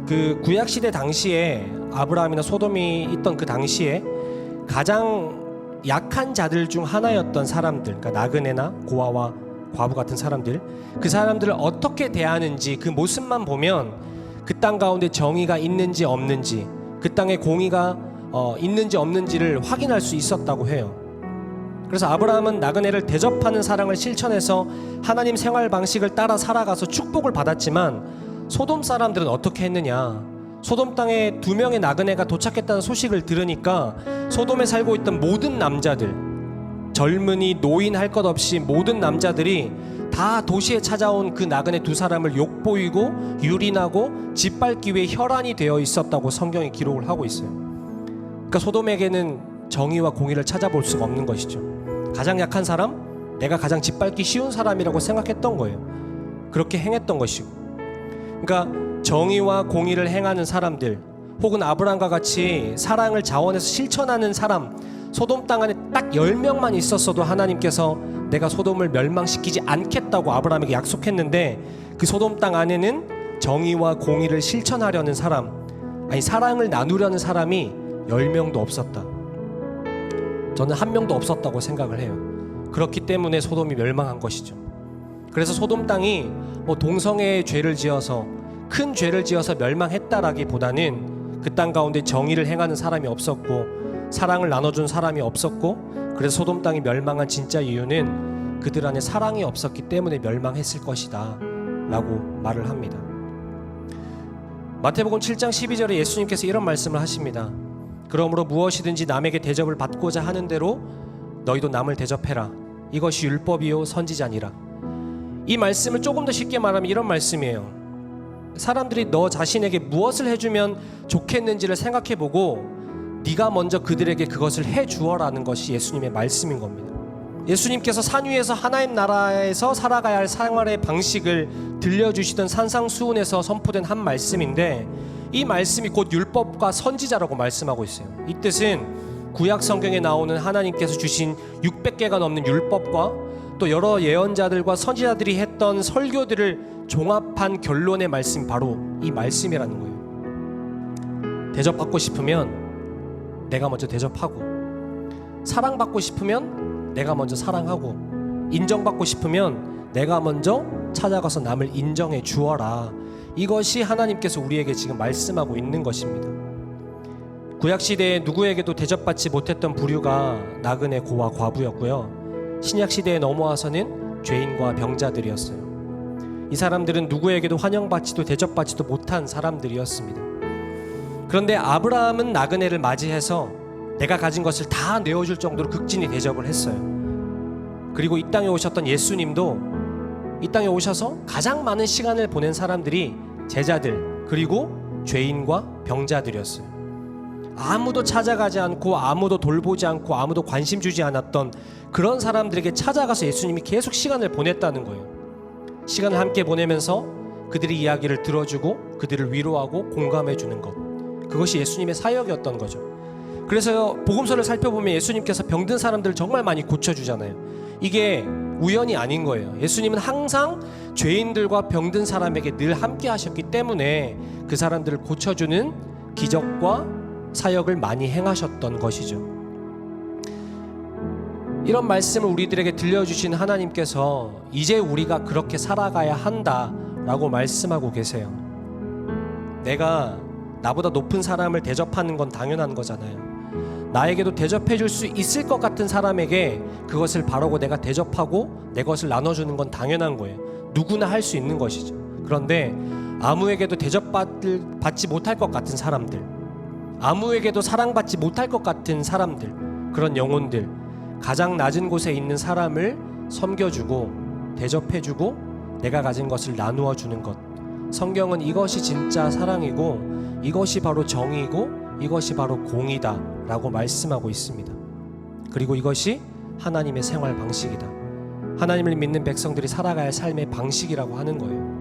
그 구약 시대 당시에 아브라함이나 소돔이 있던 그 당시에 가장 약한 자들 중 하나였던 사람들, 그러니까 나그네나 고아와 과부 같은 사람들, 그 사람들을 어떻게 대하는지 그 모습만 보면 그 땅 가운데 정의가 있는지 없는지, 그 땅에 공의가 있는지 없는지를 확인할 수 있었다고 해요. 그래서 아브라함은 나그네를 대접하는 사랑을 실천해서 하나님 생활 방식을 따라 살아가서 축복을 받았지만, 소돔 사람들은 어떻게 했느냐? 소돔 땅에 2명의 나그네가 도착했다는 소식을 들으니까 소돔에 살고 있던 모든 남자들, 젊은이 노인 할 것 없이 모든 남자들이 다 도시에 찾아온 그 나그네 2사람을 욕보이고 유린하고 짓밟기 위해 혈안이 되어 있었다고 성경이 기록을 하고 있어요. 그러니까 소돔에게는 정의와 공의를 찾아볼 수가 없는 것이죠. 가장 약한 사람, 내가 가장 짓밟기 쉬운 사람이라고 생각했던 거예요. 그렇게 행했던 것이고, 그러니까 정의와 공의를 행하는 사람들, 혹은 아브라함과 같이 사랑을 자원해서 실천하는 사람, 소돔 땅 안에 딱 10명만 있었어도 하나님께서 내가 소돔을 멸망시키지 않겠다고 아브라함에게 약속했는데, 그 소돔 땅 안에는 정의와 공의를 실천하려는 사람, 아니 사랑을 나누려는 사람이 10명도 없었다. 저는 1명도 없었다고 생각을 해요. 그렇기 때문에 소돔이 멸망한 것이죠. 그래서 소돔 땅이 동성애의 죄를 지어서, 큰 죄를 지어서 멸망했다라기보다는 그 땅 가운데 정의를 행하는 사람이 없었고 사랑을 나눠준 사람이 없었고, 그래서 소돔 땅이 멸망한 진짜 이유는 그들 안에 사랑이 없었기 때문에 멸망했을 것이다 라고 말을 합니다. 마태복음 7장 12절에 예수님께서 이런 말씀을 하십니다. 그러므로 무엇이든지 남에게 대접을 받고자 하는 대로 너희도 남을 대접해라. 이것이 율법이요 선지자니라. 이 말씀을 조금 더 쉽게 말하면 이런 말씀이에요. 사람들이 너 자신에게 무엇을 해주면 좋겠는지를 생각해보고 네가 먼저 그들에게 그것을 해주어라는 것이 예수님의 말씀인 겁니다. 예수님께서 산 위에서 하나님 나라에서 살아가야 할 생활의 방식을 들려주시던 산상수훈에서 선포된 한 말씀인데, 이 말씀이 곧 율법과 선지자라고 말씀하고 있어요. 이 뜻은 구약 성경에 나오는 하나님께서 주신 600개가 넘는 율법과 또 여러 예언자들과 선지자들이 했던 설교들을 종합한 결론의 말씀이 바로 이 말씀이라는 거예요. 대접받고 싶으면 내가 먼저 대접하고, 사랑받고 싶으면 내가 먼저 사랑하고, 인정받고 싶으면 내가 먼저 찾아가서 남을 인정해 주어라. 이것이 하나님께서 우리에게 지금 말씀하고 있는 것입니다. 구약시대에 누구에게도 대접받지 못했던 부류가 나그네 고와 과부였고요, 신약시대에 넘어와서는 죄인과 병자들이었어요. 이 사람들은 누구에게도 환영받지도 대접받지도 못한 사람들이었습니다. 그런데 아브라함은 나그네를 맞이해서 내가 가진 것을 다 내어줄 정도로 극진히 대접을 했어요. 그리고 이 땅에 오셨던 예수님도 이 땅에 오셔서 가장 많은 시간을 보낸 사람들이 제자들, 그리고 죄인과 병자들이었어요. 아무도 찾아가지 않고 아무도 돌보지 않고 아무도 관심 주지 않았던 그런 사람들에게 찾아가서 예수님이 계속 시간을 보냈다는 거예요. 시간을 함께 보내면서 그들의 이야기를 들어주고 그들을 위로하고 공감해 주는 것, 그것이 예수님의 사역이었던 거죠. 그래서 복음서를 살펴보면 예수님께서 병든 사람들을 정말 많이 고쳐주잖아요. 이게 우연이 아닌 거예요. 예수님은 항상 죄인들과 병든 사람에게 늘 함께 하셨기 때문에 그 사람들을 고쳐주는 기적과 사역을 많이 행하셨던 것이죠. 이런 말씀을 우리들에게 들려주신 하나님께서 이제 우리가 그렇게 살아가야 한다라고 말씀하고 계세요. 내가 나보다 높은 사람을 대접하는 건 당연한 거잖아요. 나에게도 대접해 줄 수 있을 것 같은 사람에게 그것을 바라고 내가 대접하고 내 것을 나눠주는 건 당연한 거예요. 누구나 할 수 있는 것이죠. 그런데 아무에게도 대접받지 못할 것 같은 사람들, 아무에게도 사랑받지 못할 것 같은 사람들, 그런 영혼들, 가장 낮은 곳에 있는 사람을 섬겨주고 대접해주고 내가 가진 것을 나누어 주는 것, 성경은 이것이 진짜 사랑이고 이것이 바로 정의고 이것이 바로 공이다 라고 말씀하고 있습니다. 그리고 이것이 하나님의 생활 방식이다, 하나님을 믿는 백성들이 살아가야 할 삶의 방식이라고 하는 거예요.